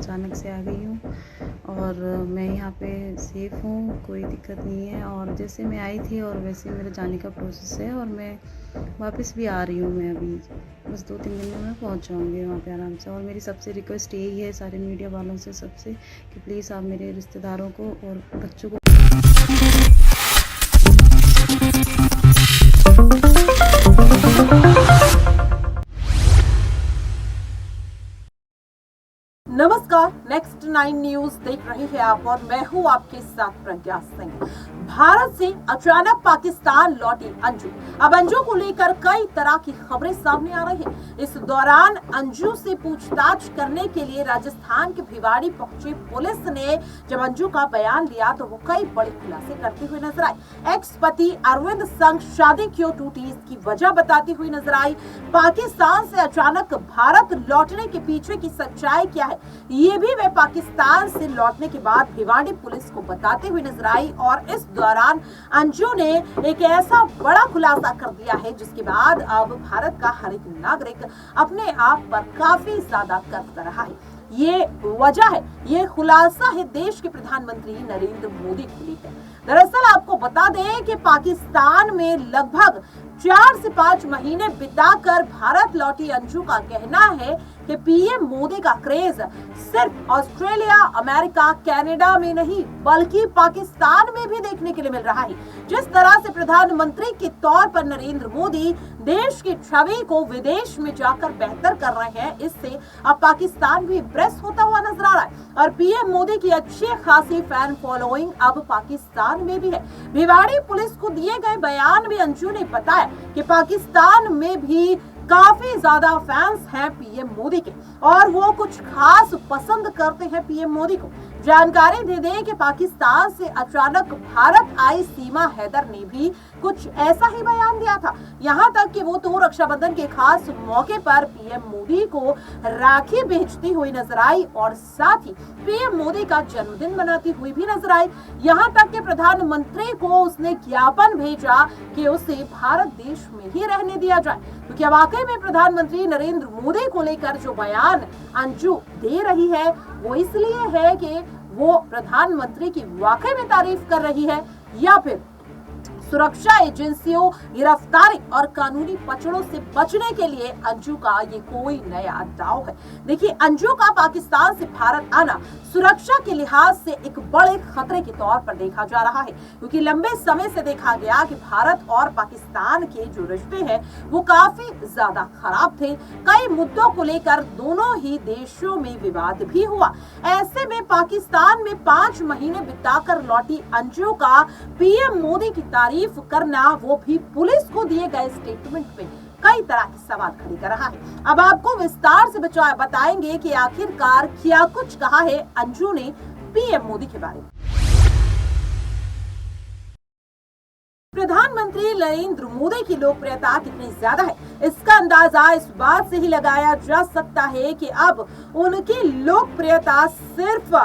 अचानक से आ गई हूँ और मैं यहाँ पे सेफ़ हूँ, कोई दिक्कत नहीं है। और जैसे मैं आई थी और वैसे मेरे जाने का प्रोसेस है और मैं वापस भी आ रही हूँ। मैं अभी बस 2-3 दिन में मैं पहुँच जाऊँगी वहाँ पे आराम से। और मेरी सबसे रिक्वेस्ट यही है सारे मीडिया वालों से सबसे कि प्लीज़ आप मेरे रिश्तेदारों को और बच्चों को नमस्कार, नेक्स्ट 9 न्यूज देख रहे हैं आप और मैं हूं आपके साथ प्रज्ञा सिंह। भारत से अचानक पाकिस्तान लौटी अंजू। अब अंजू को लेकर कई तरह की खबरें सामने आ रही हैं। इस दौरान अंजू से पूछताछ करने के लिए राजस्थान के भिवाड़ी पहुंची पुलिस ने जब अंजू का बयान लिया तो वो कई बड़े खुलासे करते हुए नजर आई। एक्स पति अरविंद संग शादी क्यों टूटी, इसकी वजह बताती हुई नजर आई। पाकिस्तान से अचानक भारत लौटने के पीछे की सच्चाई क्या है, ये भी वे पाकिस्तान से लौटने के बाद भिवाड़ी पुलिस को बताते हुए नजर आई। और इस दौरान अंजू ने एक ऐसा बड़ा खुलासा कर दिया है जिसके बाद अब भारत का हर एक नागरिक अपने आप पर काफी ज्यादा गर्व कर रहा है। ये वजह है, ये खुलासा है देश के प्रधानमंत्री नरेंद्र मोदी को लेकर। दरअसल आपको बता दें कि पाकिस्तान में लगभग 4 से 5 महीने बिताकर भारत लौटी अंजू का कहना है कि पीएम मोदी का क्रेज सिर्फ ऑस्ट्रेलिया, अमेरिका, कनाडा में नहीं बल्कि पाकिस्तान में भी देखने के लिए मिल रहा है। जिस तरह से प्रधानमंत्री के तौर पर नरेंद्र मोदी देश की छवि को विदेश में जाकर बेहतर कर रहे हैं, इससे अब पाकिस्तान भी इम्प्रेस होता हुआ नजर आ रहा है। और पीएम मोदी की अच्छी खासी फैन फॉलोइंग अब पाकिस्तान में भी है। भिवाड़ी पुलिस को दिए गए बयान में अंजू ने बताया कि पाकिस्तान में भी काफी ज्यादा फैंस हैं पीएम मोदी के और वो कुछ खास पसंद करते हैं पीएम मोदी को। जानकारी दे दें कि पाकिस्तान से अचानक भारत आई सीमा हैदर ने भी कुछ ऐसा ही बयान दिया था। यहाँ तक कि वो तो रक्षाबंधन के खास मौके पर पीएम मोदी को राखी भेजती हुई नजर आई और साथ ही पीएम मोदी का जन्मदिन मनाती हुई भी नजर आई। यहाँ तक कि प्रधानमंत्री को उसने ज्ञापन भेजा कि उसे भारत देश में ही रहने दिया जाए। तो क्या वाकई में प्रधानमंत्री नरेंद्र मोदी को लेकर जो बयान अंजू दे रही है वो इसलिए है कि वो प्रधानमंत्री की वाकई में तारीफ कर रही है, या फिर सुरक्षा एजेंसियों, गिरफ्तारी और कानूनी पचड़ों से बचने के लिए अंजू का ये कोई नया दाव है? देखिए, अंजू का पाकिस्तान से भारत आना सुरक्षा के लिहाज से एक बड़े खतरे के तौर पर देखा जा रहा है, क्योंकि लंबे समय से देखा गया कि भारत और पाकिस्तान के जो रिश्ते हैं वो काफी ज्यादा खराब थे। कई मुद्दों को लेकर दोनों ही देशों में विवाद भी हुआ। ऐसे में पाकिस्तान में 5 महीने बिताकर लौटी अंजू का पीएम मोदी की तारीफ करना, वो भी पुलिस को दिए गए स्टेटमेंट में कई तरह के सवाल खड़े कर रहा है। अब आपको विस्तार से बताएंगे कि आखिरकार क्या कुछ कहा है अंजू ने पीएम मोदी के बारे में। प्रधानमंत्री नरेंद्र मोदी की लोकप्रियता कितनी ज्यादा है, इसका अंदाजा इस बात से ही लगाया जा सकता है कि अब उनकी लोकप्रियता सिर्फ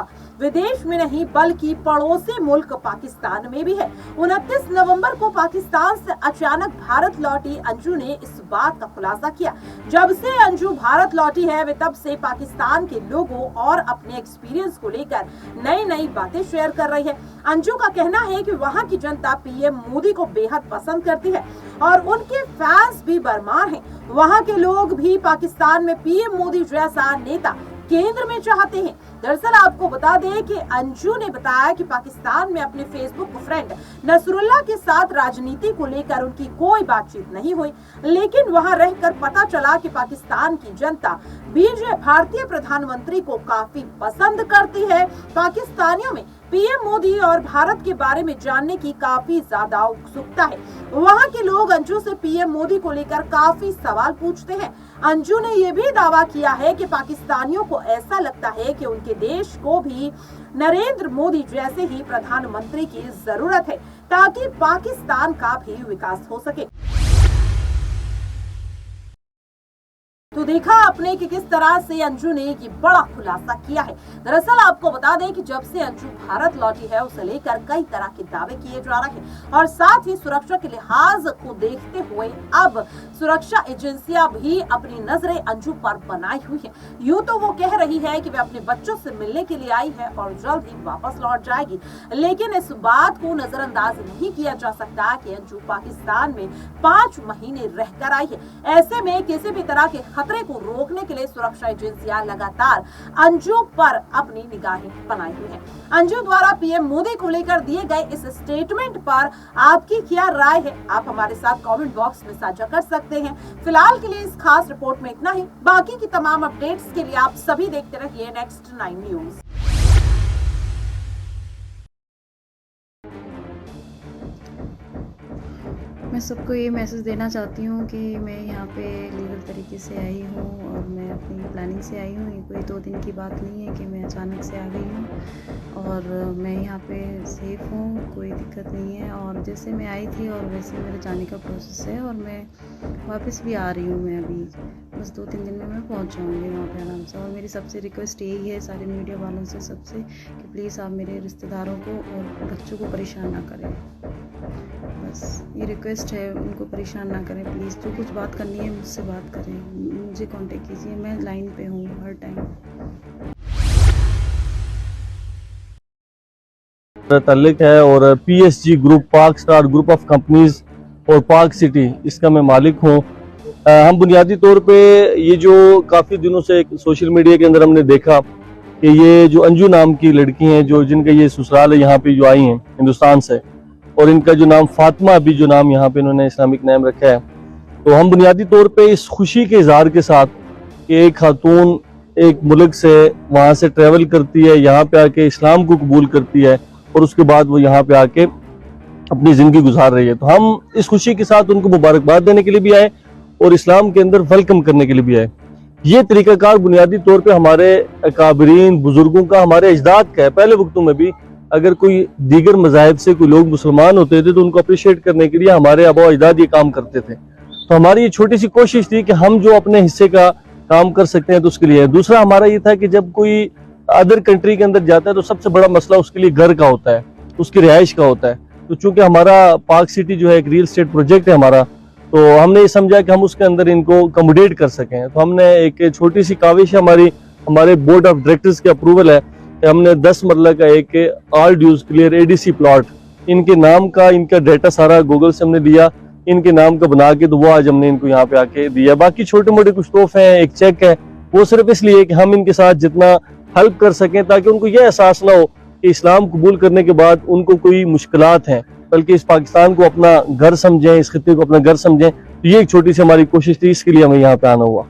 विदेश में नहीं बल्कि पड़ोसी मुल्क पाकिस्तान में भी है। 29 नवंबर को पाकिस्तान से अचानक भारत लौटी अंजू ने इस बात का खुलासा किया। जब से अंजू भारत लौटी है वे तब से पाकिस्तान के लोगों और अपने एक्सपीरियंस को लेकर नई नई बातें शेयर कर रही है। अंजू का कहना है कि वहाँ की जनता पीएम मोदी को बेहद पसंद करती है और उनके फैंस भी भरमार हैं। वहाँ के लोग भी पाकिस्तान में पीएम मोदी जैसा नेता केंद्र में चाहते हैं। दरअसल आपको बता दें कि अंजू ने बताया कि पाकिस्तान में अपने फेसबुक फ्रेंड नसरुल्लाह के साथ राजनीति को लेकर उनकी कोई बातचीत नहीं हुई, लेकिन वहां रहकर पता चला कि पाकिस्तान की जनता बीजेपी भारतीय प्रधानमंत्री को काफी पसंद करती है। पाकिस्तानियों में पीएम मोदी और भारत के बारे में जानने की काफी ज्यादा उत्सुकता है। वहाँ के लोग अंजू से पीएम मोदी को लेकर काफी सवाल पूछते हैं। अंजू ने यह भी दावा किया है कि पाकिस्तानियों को ऐसा लगता है कि उनके देश को भी नरेंद्र मोदी जैसे ही प्रधानमंत्री की जरूरत है ताकि पाकिस्तान का भी विकास हो सके। तो देखा आपने कि किस तरह से अंजू ने ये बड़ा खुलासा किया है। दरअसल आपको बता दें कि जब से अंजू भारत लौटी है उसे लेकर कई तरह के दावे किए जा रहे हैं और साथ ही सुरक्षा के लिहाज को देखते हुए अब सुरक्षा एजेंसियां भी अपनी नजरें अंजू पर बनाई हुई है। यूं तो वो कह रही है कि वे अपने बच्चों से मिलने के लिए आई है और जल्द ही वापस लौट जाएगी, लेकिन इस बात को नजरअंदाज नहीं किया जा सकता कि अंजू पाकिस्तान में 5 महीने रहकर आई है। ऐसे में किसी भी तरह के खतरे को रोकने के लिए सुरक्षा एजेंसियां लगातार अंजू पर अपनी निगाहें बनाई हुई है। अंजू द्वारा पीएम मोदी को लेकर दिए गए इस स्टेटमेंट पर आपकी क्या राय है, आप हमारे साथ कमेंट बॉक्स में साझा कर सकते हैं। फिलहाल के लिए इस खास रिपोर्ट में इतना ही। बाकी की तमाम अपडेट्स के लिए आप सभी देखते रहिए नेक्स्ट 9 न्यूज। मैं सबको ये मैसेज देना चाहती हूँ कि मैं यहाँ पे लीगल तरीके से आई हूँ और मैं अपनी प्लानिंग से आई हूँ। ये कोई 2 दिन की बात नहीं है कि मैं अचानक से आ गई हूँ और मैं यहाँ पे सेफ़ हूँ, कोई दिक्कत नहीं है। और जैसे मैं आई थी और वैसे मेरे जाने का प्रोसेस है और मैं वापस भी आ रही हूँ। मैं अभी बस 2-3 दिन में मैं पहुँच जाऊँगी वहाँ पे आराम से। और मेरी सबसे रिक्वेस्ट यही है सारे मीडिया वालों से सबसे कि प्लीज़ आप मेरे रिश्तेदारों को और बच्चों को परेशान ना करें। बस ये रिक्वेस्ट है, उनको परेशान ना करें प्लीज़। जो कुछ बात करनी है मुझसे बात करें, मुझे कांटेक्ट कीजिए, मैं लाइन पे हूँ हर टाइम। ताल्लुक है और PSG group, park star group of companies और पार्क सिटी, इसका मैं मालिक हूँ। हम बुनियादी तौर पे ये जो काफ़ी दिनों से सोशल मीडिया के अंदर हमने देखा कि ये जो अंजू नाम की लड़की हैं जो जिनका ये ससुराल है यहाँ पे जो आई हैं हिंदुस्तान से, और इनका जो नाम फातिमा भी जो नाम यहाँ पे इन्होंने इस्लामिक नाम रखा है, तो हम बुनियादी तौर पे इस खुशी के इजहार के साथ कि एक खातून एक मुल्क से वहाँ से ट्रैवल करती है, यहाँ पे आके इस्लाम को कबूल करती है और उसके बाद वो यहाँ पे आके अपनी ज़िंदगी गुजार रही है, तो हम इस खुशी के साथ उनको मुबारकबाद देने के लिए भी आए और इस्लाम के अंदर वेलकम करने के लिए भी आए। ये तरीक़ाकार बुनियादी तौर पे हमारे अकाबरीन बुजुर्गों का, हमारे अजदाद का है। पहले वक्तों में भी अगर कोई दीगर मज़ाहिब से कोई लोग मुसलमान होते थे तो उनको अप्रिशिएट करने के लिए हमारे आबा अजदाद ये काम करते थे। तो हमारी ये छोटी सी कोशिश थी कि हम जो अपने हिस्से का काम कर सकते हैं तो उसके लिए। दूसरा हमारा ये था कि जब कोई अदर कंट्री के अंदर जाता है तो सबसे बड़ा मसला उसके लिए घर का होता है, उसकी रिहाइश का होता है। तो चूंकि हमारा पार्क सिटी जो है एक रियल एस्टेट प्रोजेक्ट है हमारा, तो हमने ये समझा कि हम उसके अंदर इनको अकोमोडेट कर सकें। तो हमने एक छोटी सी काविश हमारे बोर्ड ऑफ डायरेक्टर्स की अप्रूवल है कि हमने 10 मरला का एक all dues clear ADC plot इनके नाम का, इनका डाटा सारा गूगल से हमने लिया, इनके नाम का बना के, तो वो आज हमने इनको यहाँ पे आके दिया। बाकी छोटे मोटे कुछ तोहफे हैं, एक चेक है, वो सिर्फ इसलिए कि हम इनके साथ जितना हेल्प कर सकें ताकि उनको ये एहसास ना हो कि इस्लाम कबूल करने के बाद उनको कोई मुश्किलात हैं, बल्कि इस पाकिस्तान को अपना घर समझें, इस खित्ते को अपना घर समझें। तो ये एक छोटी सी हमारी कोशिश थी, इसके लिए हमें यहाँ पे आना हुआ।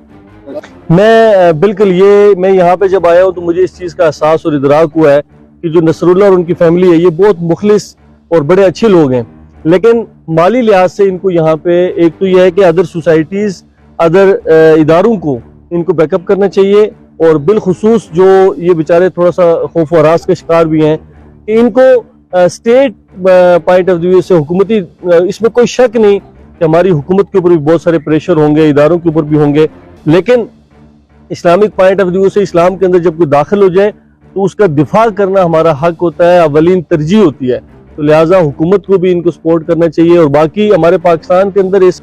मैं यहाँ पे जब आया हूँ तो मुझे इस चीज़ का एहसास और इदराक हुआ है कि जो नसरुल्लाह और उनकी फैमिली है ये बहुत मुखलिस और बड़े अच्छे लोग हैं, लेकिन माली लिहाज से इनको यहाँ पे एक तो यह है कि अदर सोसाइटीज़, अदर इदारों को इनको बैकअप करना चाहिए, और बिलखुसूस जो ये बेचारे थोड़ा सा खौफ व हरास के शिकार भी हैं, कि इनको स्टेट पॉइंट ऑफ व्यू से हुकूमती, इसमें कोई शक नहीं कि हमारी हुकूमत के ऊपर भी बहुत सारे प्रेशर होंगे, इदारों के ऊपर भी होंगे, लेकिन इस्लामिक पॉइंट ऑफ व्यू से इस्लाम के अंदर जब कोई दाखिल हो जाए तो उसका दिफा करना हमारा हक होता है, अवलीन तरजीह होती है। तो लिहाजा हुकूमत को भी इनको सपोर्ट करना चाहिए। और बाकी हमारे पाकिस्तान के अंदर इस